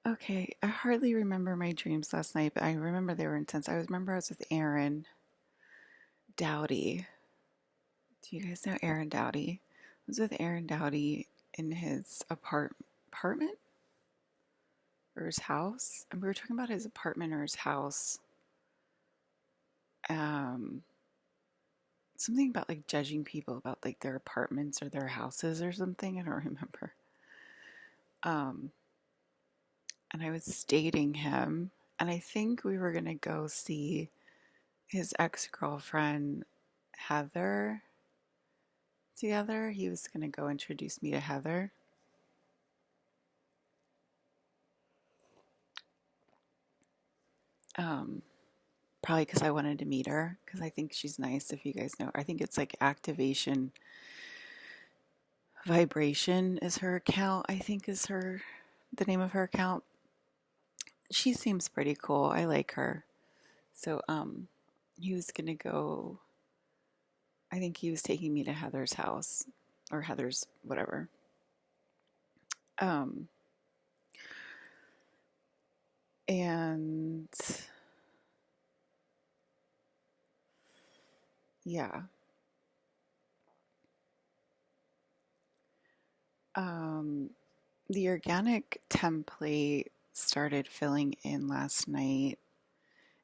Okay, I hardly remember my dreams last night, but I remember they were intense. I remember I was with Aaron Dowdy. Do you guys know Aaron Dowdy? I was with Aaron Dowdy in his apartment or his house, and we were talking about his apartment or his house. Um, Something about like judging people about like their apartments or their houses or something. I don't remember. Um, and I was dating him, and I think we were gonna go see his ex-girlfriend Heather together. He was gonna go introduce me to Heather. Um, Probably because I wanted to meet her because I think she's nice. If you guys know, I think it's like Activation Vibration is her account. I think is her the name of her account. She seems pretty cool. I like her. So he was gonna go. I think he was taking me to Heather's house or Heather's whatever. Um, and yeah. Um, the organic template started filling in last night,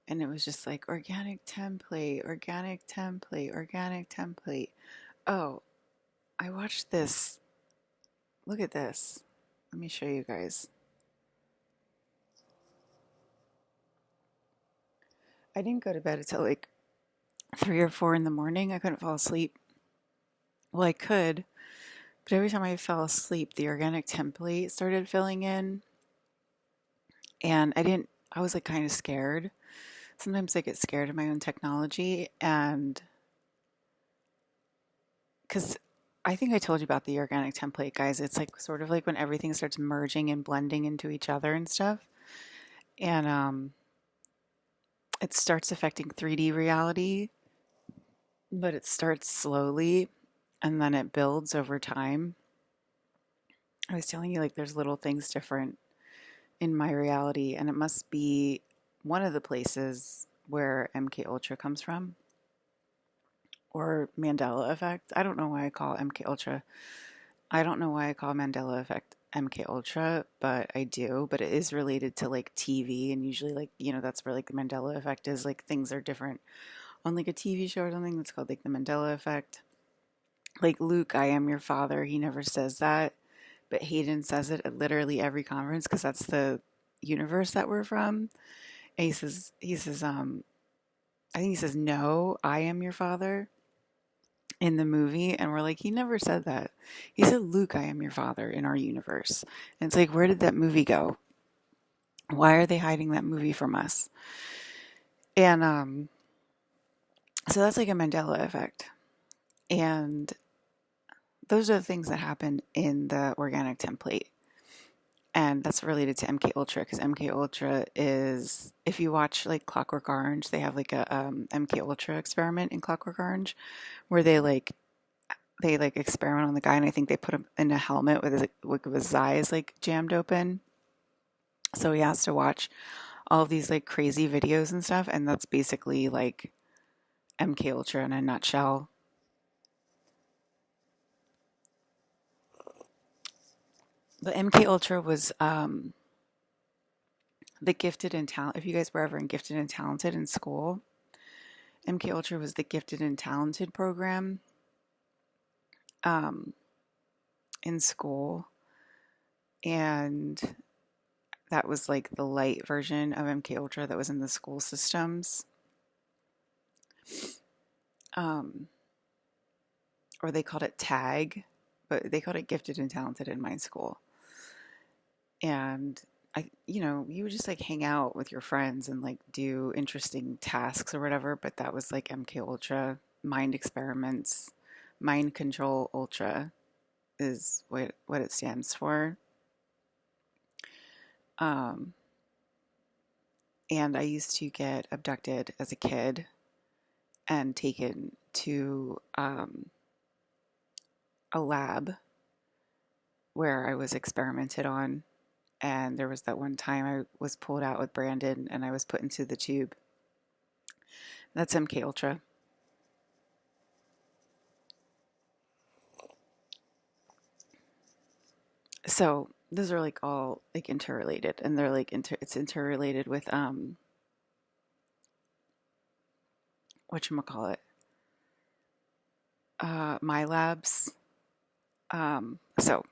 and it was just like organic template, organic template, organic template. Oh, I watched this. Look at this. Let me show you guys. I didn't go to bed until like 3 or 4 in the morning. I couldn't fall asleep. Well, I could, but every time I fell asleep, the organic template started filling in, and I was like kind of scared. Sometimes I get scared of my own technology, and because I think I told you about the organic template, guys. It's like sort of like when everything starts merging and blending into each other and stuff. And it starts affecting 3D reality, but it starts slowly and then it builds over time. I was telling you, like, there's little things different in my reality, and it must be one of the places where MK Ultra comes from or Mandela effect. I don't know why I call MK Ultra. I don't know why I call Mandela effect MK Ultra, but I do. But it is related to like TV, and usually like that's where like the Mandela effect is. Like things are different on like a TV show or something that's called like the Mandela effect. Like Luke, I am your father. He never says that, but Hayden says it at literally every conference because that's the universe that we're from. And I think he says, no, I am your father in the movie. And we're like, he never said that. He said, Luke, I am your father in our universe. And it's like, where did that movie go? Why are they hiding that movie from us? And so that's like a Mandela effect. And those are the things that happen in the organic template. And that's related to MK Ultra because MK Ultra is, if you watch like Clockwork Orange, they have like a MK Ultra experiment in Clockwork Orange where they experiment on the guy, and I think they put him in a helmet with his eyes like jammed open, so he has to watch all of these like crazy videos and stuff, and that's basically like MK Ultra in a nutshell. But MK Ultra was the gifted and talent. If you guys were ever in gifted and talented in school, MK Ultra was the gifted and talented program um, in school, and that was like the light version of MK Ultra that was in the school systems. Um, or they called it tag, but they called it gifted and talented in my school. And you would just like hang out with your friends and like do interesting tasks or whatever. But that was like MK Ultra, mind experiments, mind control ultra is what it stands for. Um, and I used to get abducted as a kid and taken to a lab where I was experimented on And there was that one time I was pulled out with Brandon and I was put into the tube. That's MK Ultra. So those are like all like interrelated, and they're like it's interrelated with whatchamacallit, my labs. So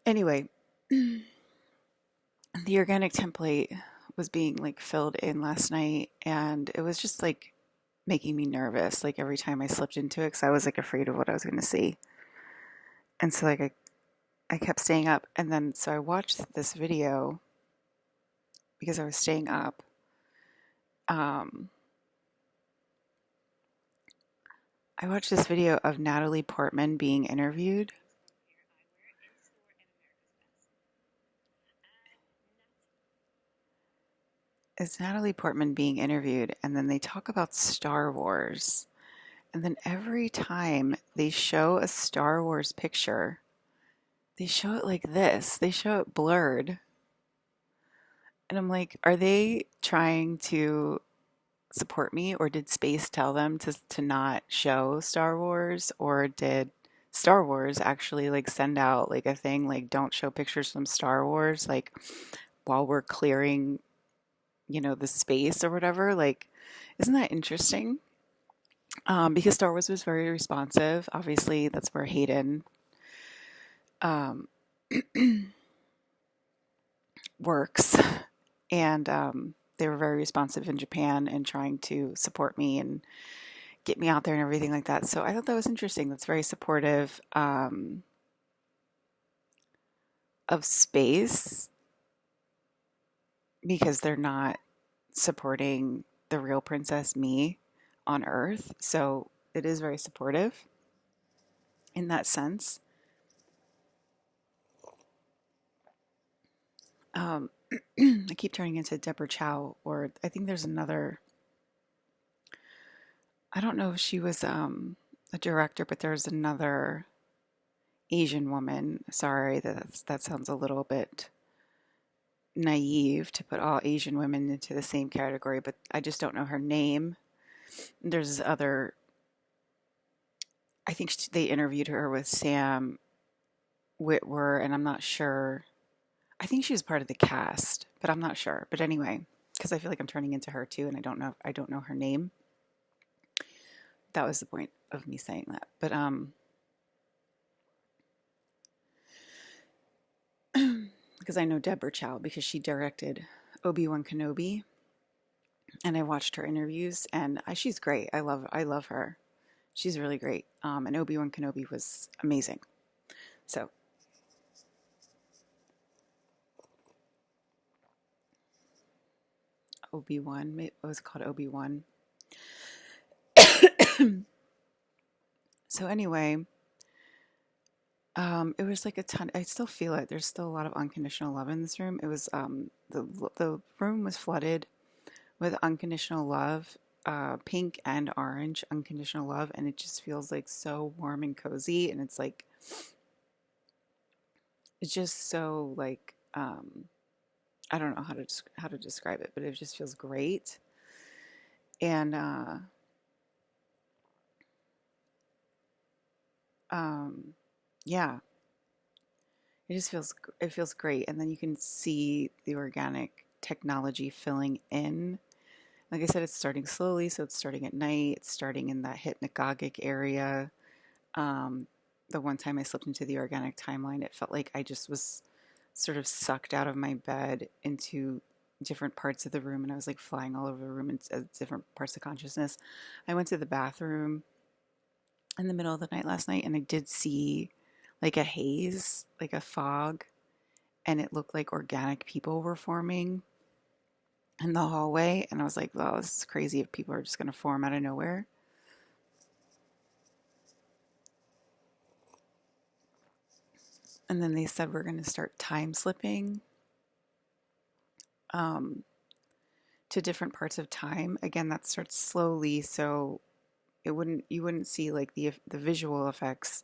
anyway, the organic template was being like filled in last night, and it was just like making me nervous like every time I slipped into it because I was like afraid of what I was going to see. And so like I kept staying up, and then so I watched this video because I was staying up. I watched this video of Natalie Portman being interviewed. It's Natalie Portman being interviewed, and then they talk about Star Wars. And then every time they show a Star Wars picture, they show it like this. They show it blurred. And I'm like, are they trying to support me, or did space tell them to not show Star Wars, or did Star Wars actually like send out like a thing like don't show pictures from Star Wars like while we're clearing, the space or whatever? Like, isn't that interesting? Because Star Wars was very responsive. Obviously, that's where Hayden um, works, and they were very responsive in Japan and trying to support me and get me out there and everything like that. So I thought that was interesting. That's very supportive of space because they're not supporting the real Princess Me on Earth. So it is very supportive in that sense. I keep turning into Deborah Chow, or I think there's another. I don't know if she was a director, but there's another Asian woman. Sorry, that sounds a little bit naive to put all Asian women into the same category, but I just don't know her name. There's other. I think they interviewed her with Sam Witwer, and I'm not sure. I think she was part of the cast, but I'm not sure. But anyway, because I feel like I'm turning into her too, and I don't know her name. That was the point of me saying that. But because I know Deborah Chow because she directed Obi-Wan Kenobi, and I watched her interviews, and she's great. I love her. She's really great. And Obi-Wan Kenobi was amazing. So Obi-Wan, it was called Obi-Wan. So anyway, it was like a ton. I still feel it. There's still a lot of unconditional love in this room. It was the room was flooded with unconditional love, pink and orange unconditional love, and it just feels like so warm and cozy. And it's like it's just so like I don't know how to describe it, but it just feels great. And yeah, it feels great. And then you can see the organic technology filling in. Like I said, it's starting slowly, so it's starting at night. It's starting in that hypnagogic area. The one time I slipped into the organic timeline, it felt like I just was sort of sucked out of my bed into different parts of the room, and I was like flying all over the room in different parts of consciousness. I went to the bathroom in the middle of the night last night, and I did see like a haze, like a fog, and it looked like organic people were forming in the hallway. And I was like, wow, this is crazy if people are just going to form out of nowhere. And then they said we're going to start time slipping to different parts of time. Again, that starts slowly, so you wouldn't see like the visual effects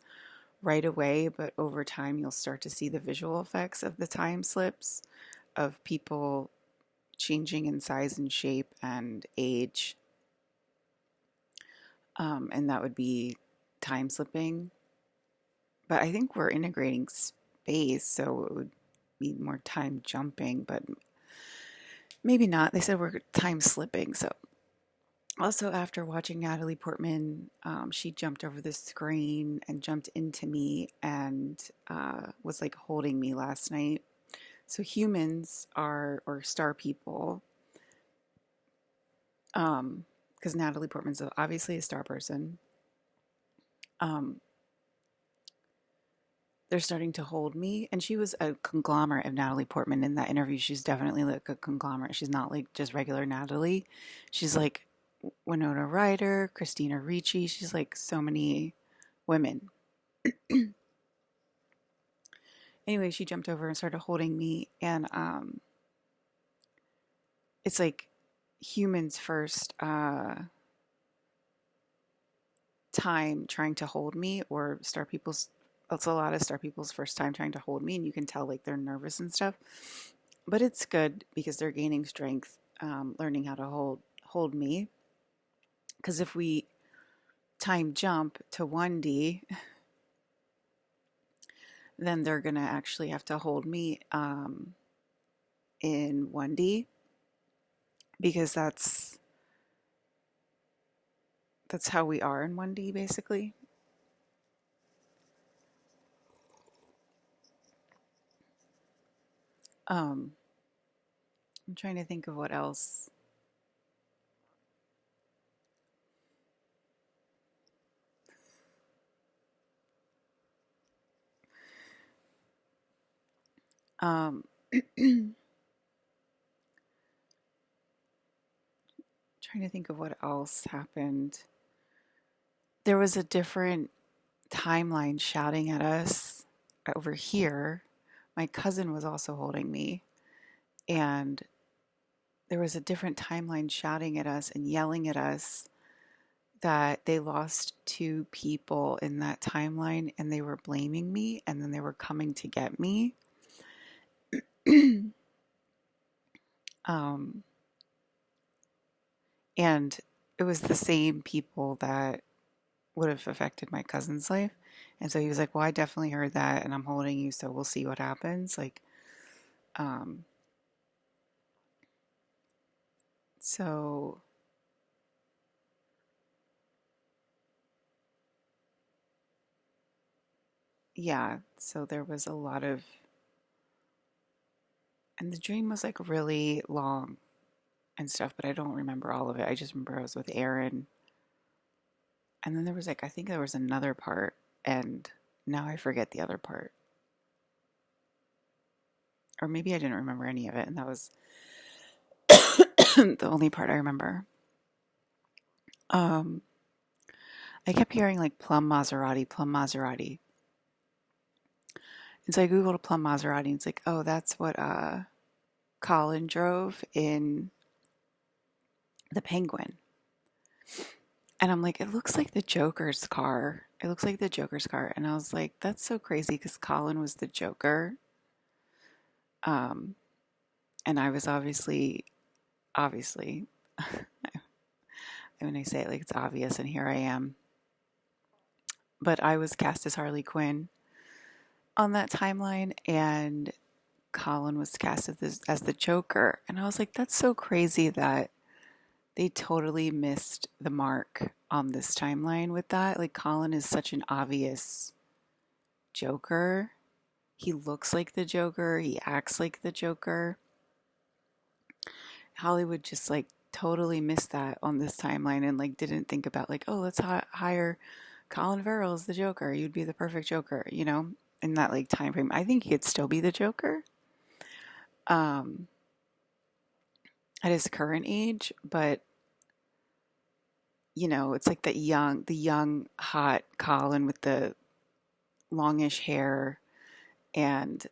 right away, but over time you'll start to see the visual effects of the time slips of people changing in size and shape and age. And that would be time slipping. But I think we're integrating space, so it would be more time jumping, but maybe not. They said we're time slipping. So also, after watching Natalie Portman, she jumped over the screen and jumped into me and was like holding me last night. So humans are, or star people, because Natalie Portman's obviously a star person. Um, they're starting to hold me, and she was a conglomerate of Natalie Portman in that interview. She's definitely like a conglomerate. She's not like just regular Natalie. She's like Winona Ryder, Christina Ricci. She's like so many women. Anyway, she jumped over and started holding me, and it's like humans first time trying to hold me, or star people's. It's a lot of star people's first time trying to hold me, and you can tell like they're nervous and stuff. But it's good because they're gaining strength, learning how to hold me. Because if we time jump to 1D, then they're gonna actually have to hold me in 1D, because that's how we are in 1D basically. I'm trying to think of what else. Trying to think of what else happened. There was a different timeline shouting at us over here. My cousin was also holding me, and there was a different timeline shouting at us and yelling at us that they lost two people in that timeline, and they were blaming me, and then they were coming to get me. And it was the same people that would have affected my cousin's life. And so he was like, well, I definitely heard that, and I'm holding you, so we'll see what happens. Like, so yeah, so there was a lot of, and the dream was like really long and stuff, but I don't remember all of it. I just remember I was with Aaron. And then there was like, I think there was another part, and now I forget the other part. Or maybe I didn't remember any of it, and that was the only part I remember. I kept hearing like Plum Maserati, Plum Maserati. And so I Googled a Plum Maserati, and it's like, oh, that's what Colin drove in The Penguin. And I'm like, it looks like the Joker's car. It looks like the Joker's car. And I was like, that's so crazy because Colin was the Joker. And I was obviously, I mean, I say it like it's obvious, and here I am. But I was cast as Harley Quinn on that timeline, and Colin was cast as the Joker. And I was like, that's so crazy that they totally missed the mark on this timeline with that. Like, Colin is such an obvious Joker. He looks like the Joker, he acts like the Joker. Hollywood just like totally missed that on this timeline, and like didn't think about like, oh, let's hire Colin Farrell as the Joker. You'd be the perfect Joker, you know, in that like time frame. I think he could still be the Joker at his current age, but you know, it's like the young hot Colin with the longish hair and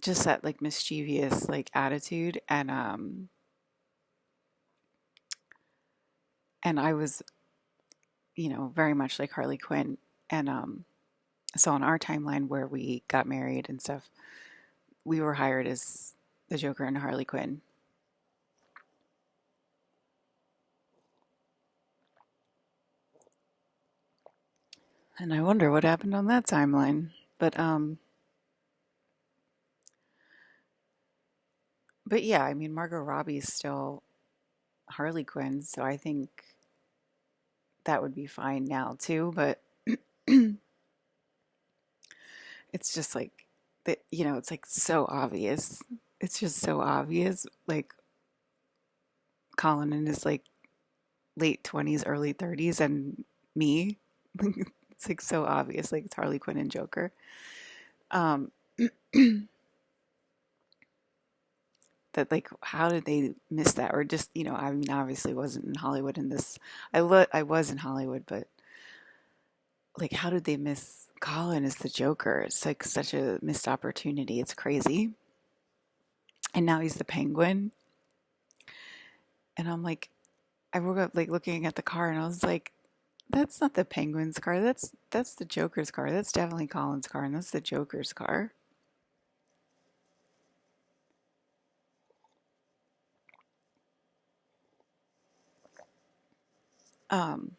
just that like mischievous like attitude. And I was, you know, very much like Harley Quinn. And so on our timeline where we got married and stuff, we were hired as the Joker and Harley Quinn. And I wonder what happened on that timeline. But yeah, I mean Margot Robbie's still Harley Quinn, so I think that would be fine now too, but it's just like that, it's like so obvious. It's just so obvious. Like Colin in his like late 20s, early 30s, and me. It's like so obvious. Like it's Harley Quinn and Joker. Um, that like how did they miss that? Or just, I mean, obviously wasn't in Hollywood in this. I was in Hollywood, but like how did they miss Colin as the Joker? It's like such a missed opportunity. It's crazy. And now he's the Penguin. And I'm like, I woke up like looking at the car and I was like, that's not the Penguin's car. That's the Joker's car. That's definitely Colin's car, and that's the Joker's car. Um,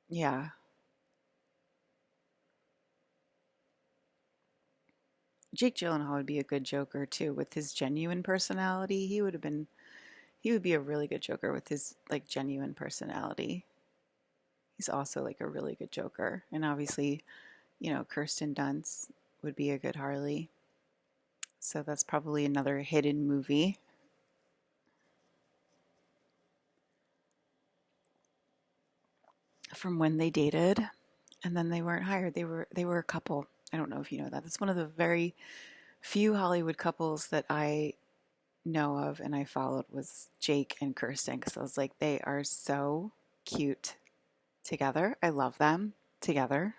yeah. Jake Gyllenhaal would be a good Joker too with his genuine personality. He would be a really good Joker with his like genuine personality. He's also like a really good Joker. And obviously, Kirsten Dunst would be a good Harley. So that's probably another hidden movie from when they dated and then they weren't hired. They were a couple. I don't know if you know that. That's one of the very few Hollywood couples that I know of and I followed was Jake and Kirsten because I was like, they are so cute together. I love them together.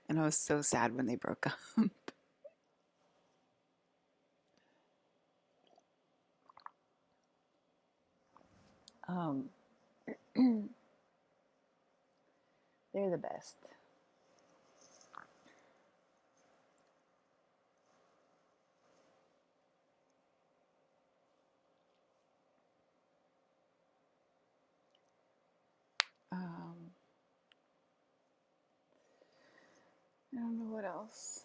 And I was so sad when they broke up. Um, they're the best. Um, I don't know what else.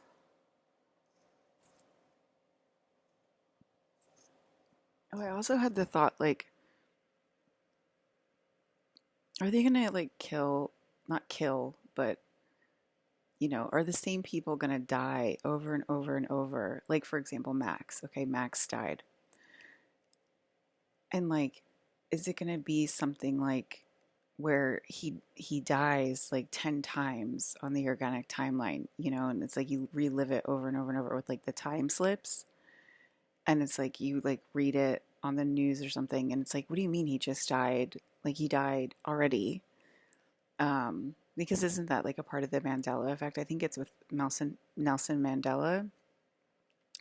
Oh, I also had the thought like, are they gonna like kill, not kill, but are the same people gonna die over and over and over? Like, for example, Max. Okay, Max died. And like, is it gonna be something like where he dies like 10 times on the organic timeline, and it's like you relive it over and over and over with like the time slips, and it's like you like read it on the news or something, and it's like, what do you mean he just died? Like he died already. Because isn't that like a part of the Mandela effect? I think it's with Nelson Mandela,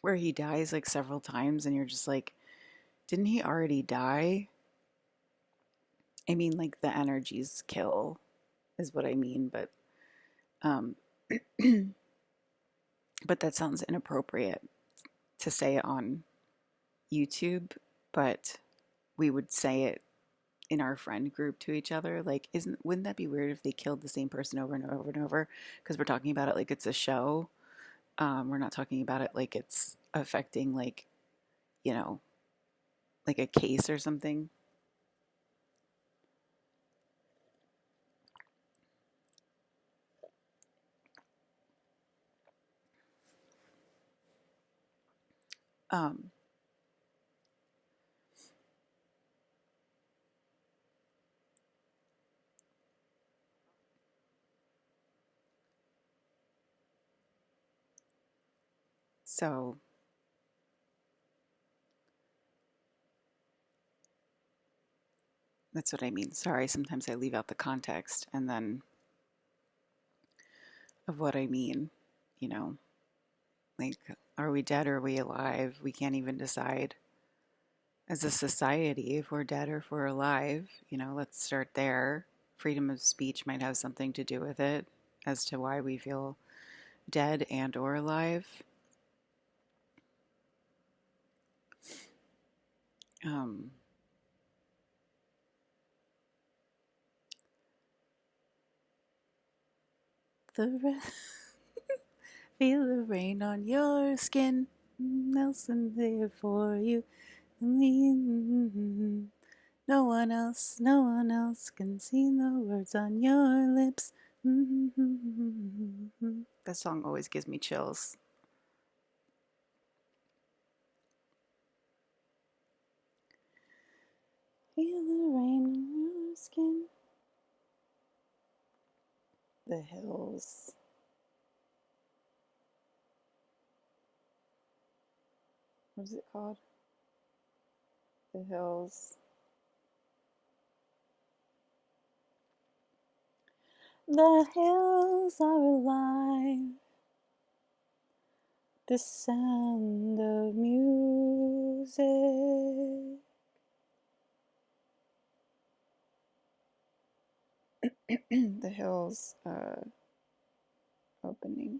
where he dies like several times, and you're just like, didn't he already die? I mean, like the energies kill, is what I mean, um, but that sounds inappropriate to say it on YouTube, but we would say it in our friend group to each other. Like, wouldn't that be weird if they killed the same person over and over and over? Because we're talking about it like it's a show. We're not talking about it like it's affecting like, you know, like a case or something. Um, so that's what I mean. Sorry, sometimes I leave out the context and then of what I mean, you know, like, are we dead or are we alive? We can't even decide. as a society, if we're dead or if we're alive, let's start there. Freedom of speech might have something to do with it as to why we feel dead and or alive. Um, the feel the rain on your skin, Nelson there for you. No one else can see the words on your lips. That song always gives me chills. Feel the rain on your skin. The hills. What is it called? The hills. The hills are alive. The sound of music. The hills opening.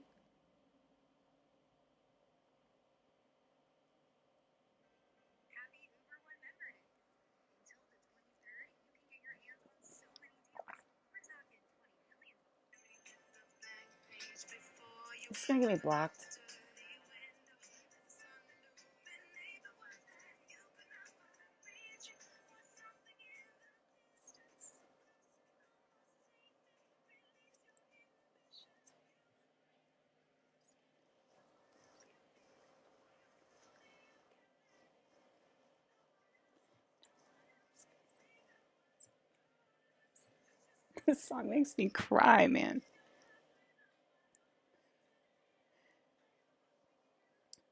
It's gonna get me blocked. This song makes me cry, man.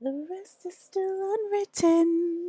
The rest is still unwritten.